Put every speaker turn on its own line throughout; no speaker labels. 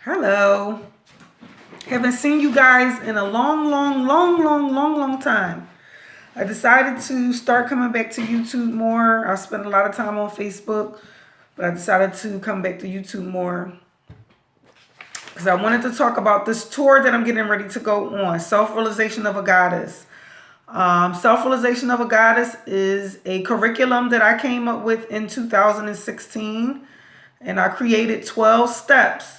Hello. Haven't seen you guys in a long time. I decided to start coming back to YouTube more. I spent a lot of time on Facebook, but I decided to come back to YouTube more because I wanted to talk about this tour that I'm getting ready to go on, Self-Realization of a Goddess. Self-Realization of a Goddess is a curriculum that I came up with in 2016, and I created 12 steps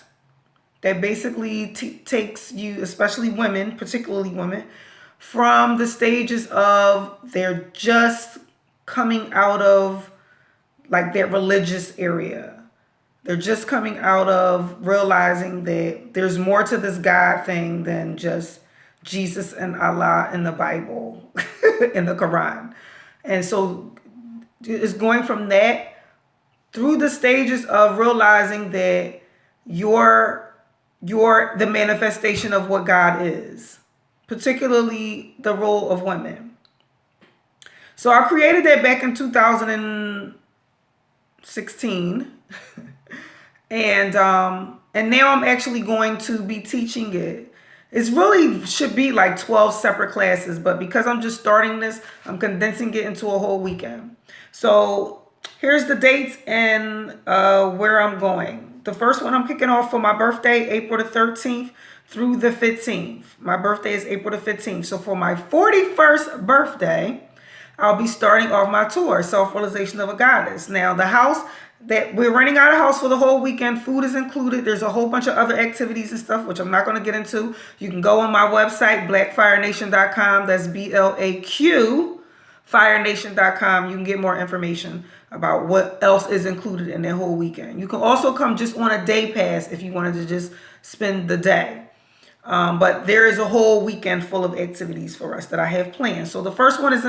that basically takes you, especially women, particularly women, from the stages of they're just coming out of like their religious area. They're just coming out of realizing that there's more to this God thing than just Jesus and Allah in the Bible, in the Quran. And so it's going from that through the stages of realizing that you're the manifestation of what God is, particularly the role of women. So I created that back in 2016, and now I'm actually going to be teaching it. It's really should be like 12 separate classes, but because I'm just starting this, I'm condensing it into a whole weekend. So here's the dates and where I'm going. The first one I'm kicking off for my birthday, April the 13th through the 15th. My birthday is April the 15th. So for my 41st birthday, I'll be starting off my tour, Self-Realization of a Goddess. Now, the house that we're renting out a house for the whole weekend, food is included. There's a whole bunch of other activities and stuff, which I'm not going to get into. You can go on my website, blackfirenation.com. That's BLAQ, firenation.com. You can get more information about what else is included in that whole weekend. You can also come just on a day pass if you wanted to just spend the day. But there is a whole weekend full of activities for us that I have planned. So the first one is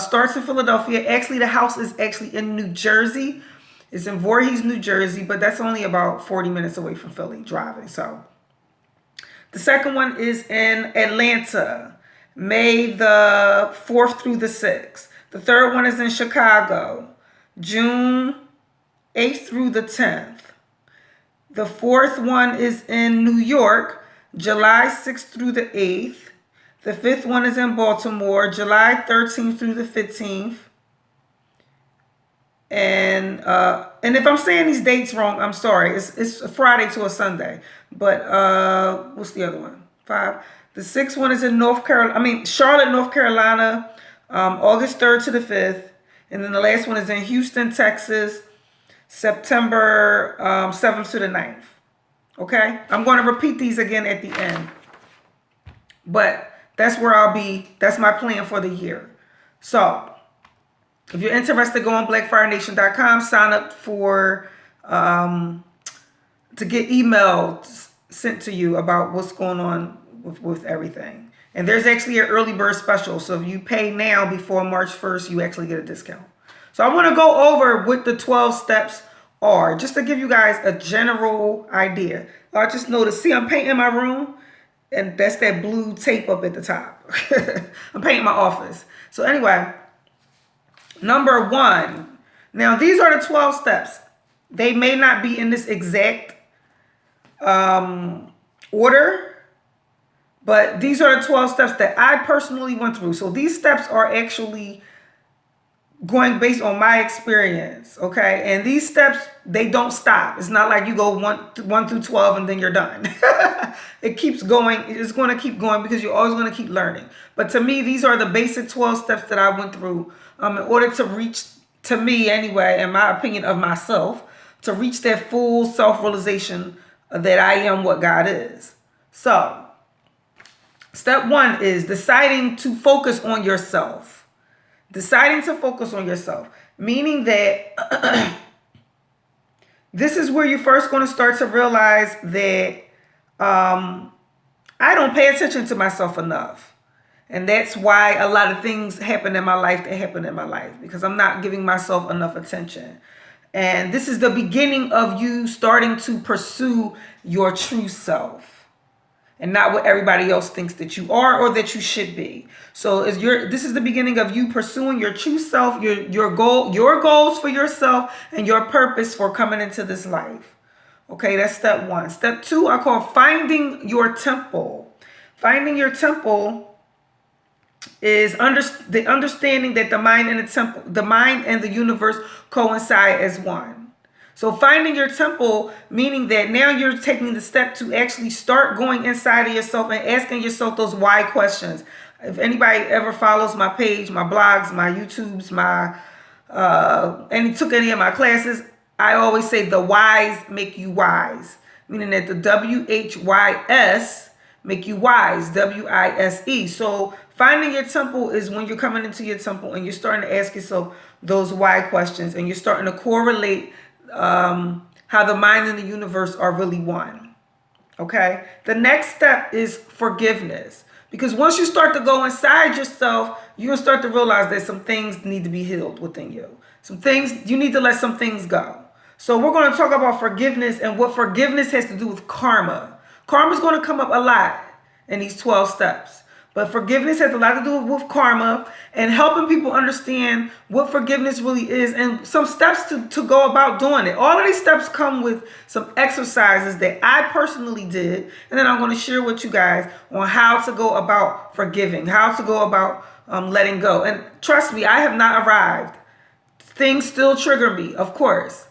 starts in Philadelphia. Actually, the house is actually in New Jersey. It's in Voorhees, New Jersey, but that's only about 40 minutes away from Philly driving. So the second one is in Atlanta, May the 4th through the 6th. The third one is in Chicago, June 8th through the 10th. The fourth one is in New York, July 6th through the 8th. The fifth one is in Baltimore, July 13th through the 15th. And if I'm saying these dates wrong, I'm sorry. It's a Friday to a Sunday. But what's the other one? 5. The sixth one is in Charlotte, North Carolina, August 3rd to the 5th. And then the last one is in Houston, Texas, September 7th to the 9th. Okay? I'm going to repeat these again at the end. But that's where I'll be. That's my plan for the year. So if you're interested, go on blackfirenation.com, sign up for to get emails sent to you about what's going on with everything. And there's actually an early bird special. So if you pay now before March 1st, you actually get a discount. So I want to go over what the 12 steps are, just to give you guys a general idea. I just noticed, see, I'm painting my room, and that's that blue tape up at the top. I'm painting my office. So anyway, number 1. Now, these are the 12 steps. They may not be in this exact order, but these are the 12 steps that I personally went through. So these steps are actually going based on my experience, okay? And these steps, they don't stop. It's not like you go 1 through 12 and then you're done. It keeps going. It's going to keep going because you're always going to keep learning. But to me, these are the basic 12 steps that I went through in order to reach, to me anyway, in my opinion of myself, to reach that full self-realization that I am what God is. So, step 1 is deciding to focus on yourself. Deciding to focus on yourself, meaning that this is where you're first going to start to realize that I don't pay attention to myself enough. And that's why a lot of things happen in my life that happen in my life, because I'm not giving myself enough attention. And this is the beginning of you starting to pursue your true self, and not what everybody else thinks that you are or that you should be. So this is the beginning of you pursuing your true self, your goals for yourself, and your purpose for coming into this life. Okay, that's step one. Step two, I call finding your temple. Finding your temple is the understanding that the mind and the mind and the universe coincide as one. So finding your temple, meaning that now you're taking the step to actually start going inside of yourself and asking yourself those why questions. If anybody ever follows my page, my blogs, my YouTubes, and took any of my classes, I always say the whys make you wise, meaning that the WHYS make you wise, WISE. So finding your temple is when you're coming into your temple and you're starting to ask yourself those why questions, and you're starting to correlate how the mind and the universe are really one. Okay. The next step is forgiveness. Because once you start to go inside yourself, you'll start to realize that some things need to be healed within you. Some things, you need to let some things go. So we're going to talk about forgiveness and what forgiveness has to do with karma. Karma is going to come up a lot in these 12 steps. But forgiveness has a lot to do with karma and helping people understand what forgiveness really is and some steps to go about doing it. All of these steps come with some exercises that I personally did. And then I'm going to share with you guys on how to go about forgiving, how to go about letting go. And trust me, I have not arrived. Things still trigger me, of course.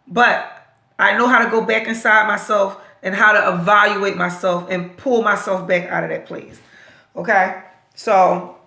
But I know how to go back inside myself and how to evaluate myself and pull myself back out of that place. Okay, so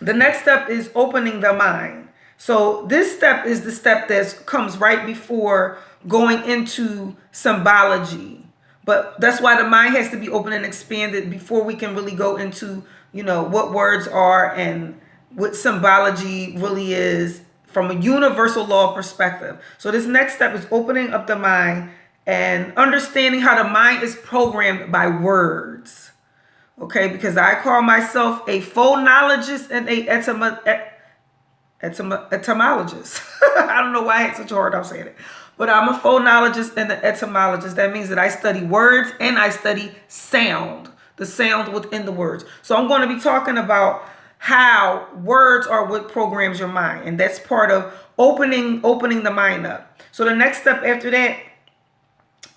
the next step is opening the mind. So this step is the step that comes right before going into symbology. But that's why the mind has to be open and expanded before we can really go into, what words are and what symbology really is from a universal law perspective. So this next step is opening up the mind and understanding how the mind is programmed by words. Okay, because I call myself a phonologist and a etymologist. I don't know why I had such a hard time saying it. But I'm a phonologist and an etymologist. That means that I study words and I study sound, the sound within the words. So I'm going to be talking about how words are what programs your mind. And that's part of opening the mind up. So the next step after that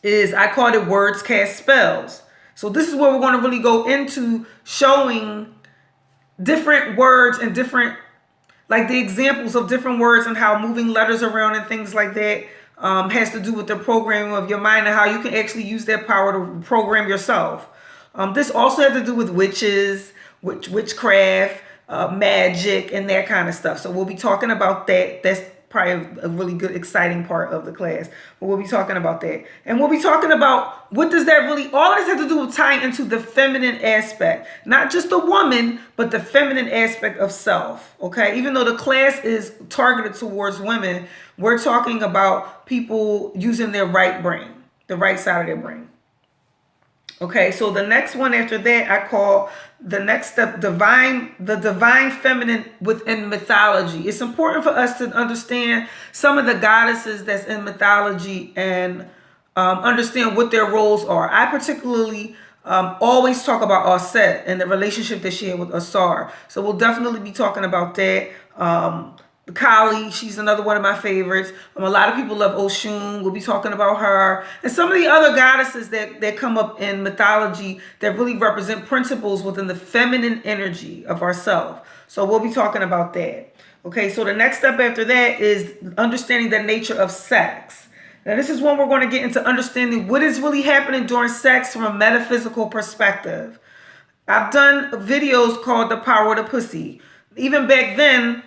is, I call it words cast spells. So this is where we're going to really go into showing different words and different, like the examples of different words and how moving letters around and things like that has to do with the programming of your mind and how you can actually use that power to program yourself. This also has to do with witches, witchcraft, magic, and that kind of stuff. So we'll be talking about that. That's probably a really good, exciting part of the class. But we'll be talking about that. And we'll be talking about what does that really, all of this has to do with tying into the feminine aspect. Not just the woman, but the feminine aspect of self. Okay? Even though the class is targeted towards women, we're talking about people using their right brain, the right side of their brain. Okay, so the next one after that, I call the next step the divine feminine within mythology. It's important for us to understand some of the goddesses that's in mythology and understand what their roles are. I particularly always talk about Aset and the relationship that she had with Asar. So we'll definitely be talking about that. Kali, she's another one of my favorites. A lot of people love Oshun. We'll be talking about her. And some of the other goddesses that come up in mythology that really represent principles within the feminine energy of ourselves. So we'll be talking about that. Okay, so the next step after that is understanding the nature of sex. Now this is when we're going to get into understanding what is really happening during sex from a metaphysical perspective. I've done videos called The Power of the Pussy. Even back then,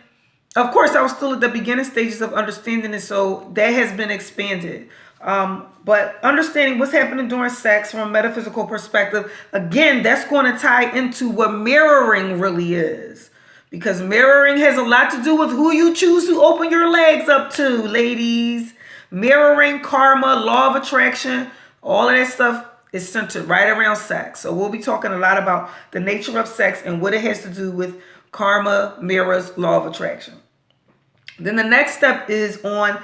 of course, I was still at the beginning stages of understanding it, so that has been expanded. But understanding what's happening during sex from a metaphysical perspective, again, that's going to tie into what mirroring really is. Because mirroring has a lot to do with who you choose to open your legs up to, ladies. Mirroring, karma, law of attraction, all of that stuff is centered right around sex. So we'll be talking a lot about the nature of sex and what it has to do with karma, mirrors, law of attraction. Then the next step is on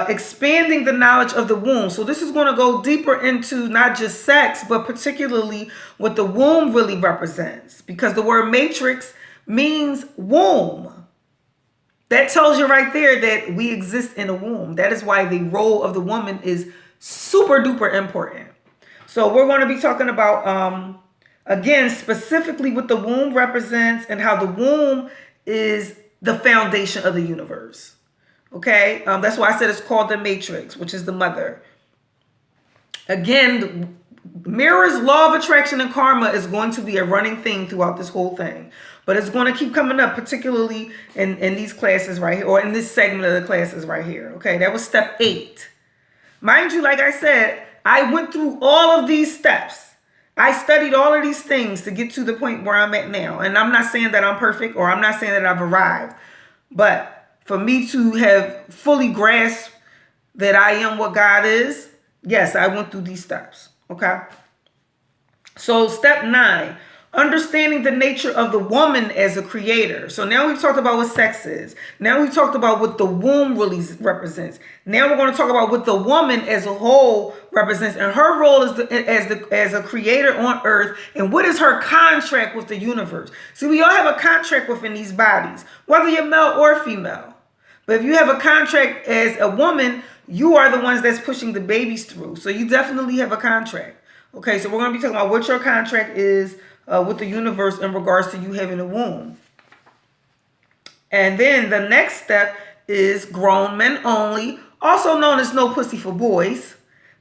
expanding the knowledge of the womb. So this is going to go deeper into not just sex, but particularly what the womb really represents. Because the word matrix means womb. That tells you right there that we exist in a womb. That is why the role of the woman is Super duper important. So we're going to be talking about, again, specifically what the womb represents and how the womb is the foundation of the universe. Okay? That's why I said it's called the matrix, which is the mother. Again, mirrors, law of attraction, and karma is going to be a running thing throughout this whole thing. But it's going to keep coming up, particularly in these classes right here, or in this segment of the classes right here. Okay, that was step 8. Mind you, like I said, I went through all of these steps. I studied all of these things to get to the point where I'm at now. And I'm not saying that I'm perfect, or I'm not saying that I've arrived. But for me to have fully grasped that I am what God is, yes, I went through these steps. Okay. So step 9, understanding the nature of the woman as a creator. So now we've talked about what sex is. Now we've talked about what the womb really represents. Now we're going to talk about what the woman as a whole represents and her role as a creator on earth, and what is her contract with the universe. See, we all have a contract within these bodies, whether you're male or female. But if you have a contract as a woman, you are the ones that's pushing the babies through. So you definitely have a contract. Okay, so we're going to be talking about what your contract is with the universe in regards to you having a womb. And then the next step is grown men only, also known as no pussy for boys.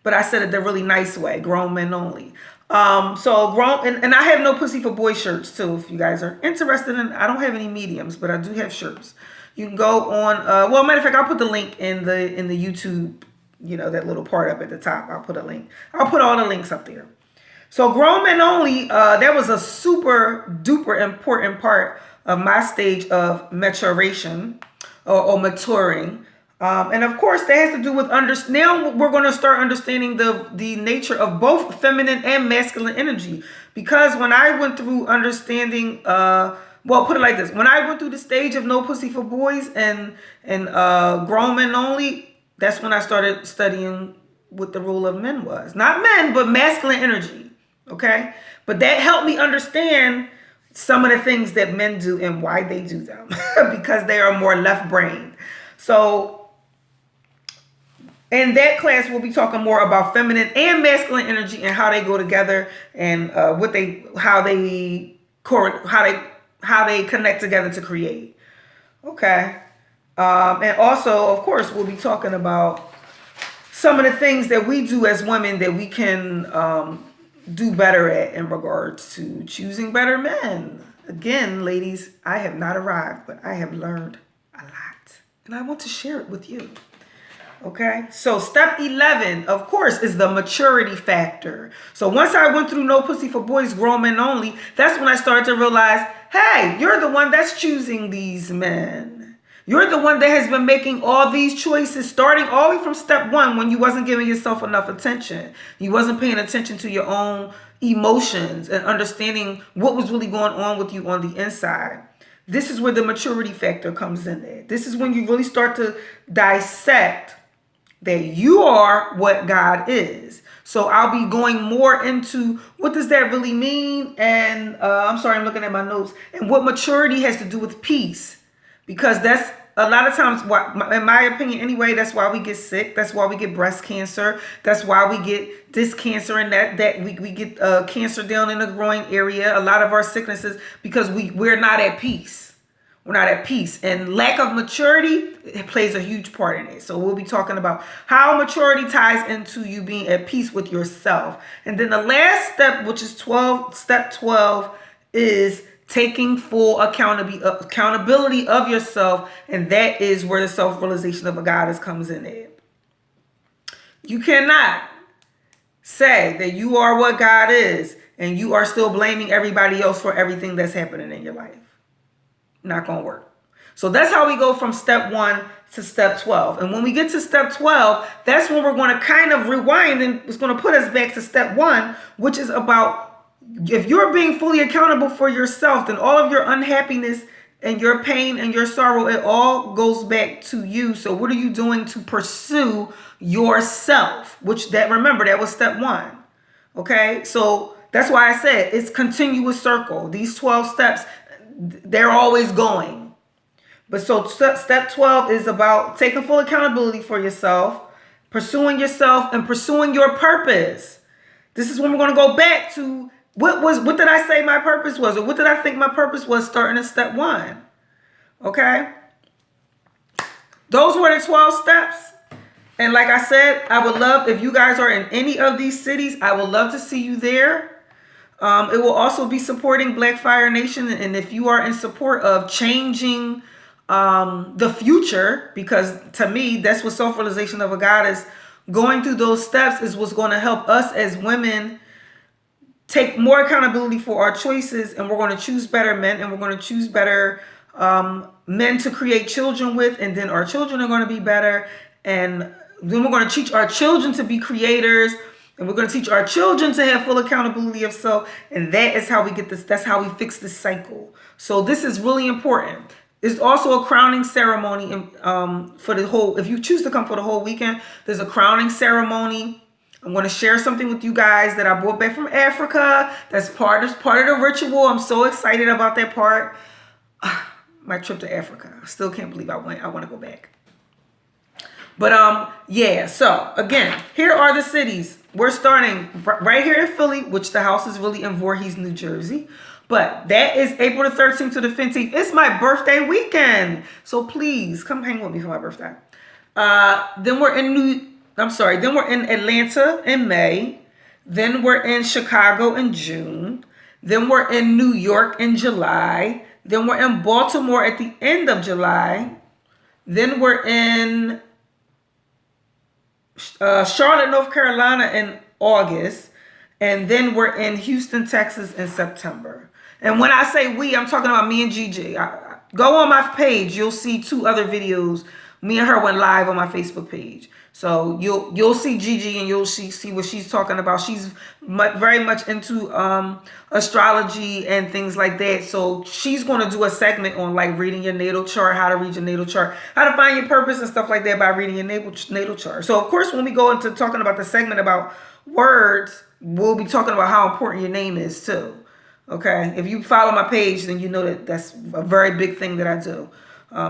But I said it the really nice way, grown men only. So grown, and I have no pussy for boy shirts too, if you guys are interested in. I don't have any mediums, but I do have shirts. You can go on, well, matter of fact, I'll put the link in the YouTube, that little part up at the top. I'll put a link. I'll put all the links up there. So grown men only, that was a super duper important part of my stage of maturation or maturing. And of course, that has to do with now we're going to start understanding the nature of both feminine and masculine energy. Because when I went through understanding, well, put it like this. When I went through the stage of no pussy for boys and grown men only, that's when I started studying what the role of men was. Not men, but masculine energy. Okay? But that helped me understand some of the things that men do and why they do them. Because they are more left-brained. So in that class, we'll be talking more about feminine and masculine energy and how they go together and how they connect together to create. Okay. And also, of course, we'll be talking about some of the things that we do as women that we can do better at in regards to choosing better men. Again, ladies, I have not arrived, but I have learned a lot. And I want to share it with you. Okay, so step 11, of course, is the maturity factor. So once I went through no pussy for boys, grown men only, that's when I started to realize, hey, you're the one that's choosing these men. You're the one that has been making all these choices, starting all the way from step 1 when you wasn't giving yourself enough attention. You wasn't paying attention to your own emotions and understanding what was really going on with you on the inside. This is where the maturity factor comes in there. This is when you really start to dissect that you are what God is. So I'll be going more into what does that really mean? And I'm sorry, I'm looking at my notes. And what maturity has to do with peace. Because that's a lot of times, in my opinion anyway, that's why we get sick. That's why we get breast cancer. That's why we get this cancer and that we get cancer down in the groin area. A lot of our sicknesses, because we're not at peace. We're not at peace, and lack of maturity, it plays a huge part in it. So we'll be talking about how maturity ties into you being at peace with yourself. And then the last step, which is step 12, is taking full accountability of yourself. And that is where the self-realization of a goddess comes in there. You cannot say that you are what God is and you are still blaming everybody else for everything that's happening in your life. Not going to work. So that's how we go from step 1 to step 12. And when we get to step 12, that's when we're going to kind of rewind, and it's going to put us back to step 1, which is about if you're being fully accountable for yourself, then all of your unhappiness and your pain and your sorrow, it all goes back to you. So what are you doing to pursue yourself? Remember, that was step 1. Okay. So that's why I said it's continuous circle. These 12 steps, they're always going. But so step 12 is about taking full accountability for yourself, pursuing yourself and pursuing your purpose. This is when we're going to go back to what did I say my purpose was, or what did I think my purpose was starting in step 1. Okay? Those were the 12 steps. And like I said, I would love, if you guys are in any of these cities, I would love to see you there. It will also be supporting Black Fire Nation. And if you are in support of changing the future, because to me, that's what self-realization of a goddess, going through those steps is what's going to help us as women take more accountability for our choices. And we're going to choose better men, and we're going to choose better men to create children with. And then our children are going to be better. And then we're going to teach our children to be creators. And we're going to teach our children to have full accountability of self. And that is how we get this. That's how we fix this cycle. So this is really important. It's also a crowning ceremony for the whole, if you choose to come for the whole weekend, there's a crowning ceremony. I'm going to share something with you guys that I brought back from Africa. That's part of the ritual. I'm so excited about that part. My trip to Africa. I still can't believe I went. I want to go back. But yeah, so again, here are the cities. We're starting right here in Philly, which the house is really in Voorhees, New Jersey. But that is April the 13th to the 15th. It's my birthday weekend. So please come hang with me for my birthday. Then we're in Atlanta in May. Then we're in Chicago in June. Then we're in New York in July. Then we're in Baltimore at the end of July. Then we're in Charlotte, North Carolina in August. And then we're in Houston, Texas in September. And when I say we, I'm talking about me and Gigi. Go on my page. You'll see 2 other videos. Me and her went live on my Facebook page. So you'll see Gigi, and you'll see what she's talking about. She's very much into astrology and things like that. So she's going to do a segment on like reading your natal chart, how to read your natal chart, how to find your purpose and stuff like that by reading your natal chart. So of course, when we go into talking about the segment about words, we'll be talking about how important your name is too. Okay, if you follow my page, then you know that that's a very big thing that I do.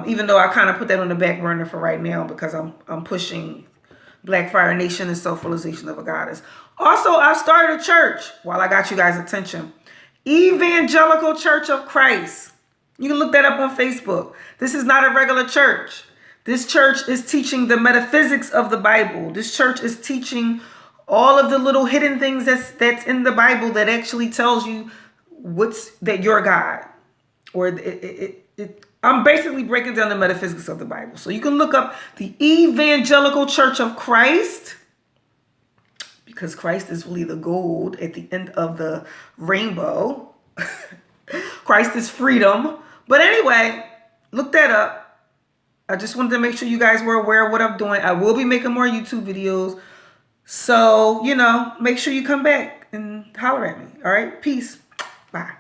Even though I kind of put that on the back burner for right now because I'm pushing Black Fire Nation and self-realization of a goddess. Also, I've started a church while I got you guys' attention. Evangelical Church of Christ. You can look that up on Facebook. This is not a regular church. This church is teaching the metaphysics of the Bible. This church is teaching all of the little hidden things that's in the Bible that actually tells you that you're God. Or I'm basically breaking down the metaphysics of the Bible. So you can look up the Evangelical Church of Christ, because Christ is really the gold at the end of the rainbow. Christ is freedom. But anyway, look that up. I just wanted to make sure you guys were aware of what I'm doing. I will be making more YouTube videos. So, make sure you come back and holler at me. All right? Peace. Bye.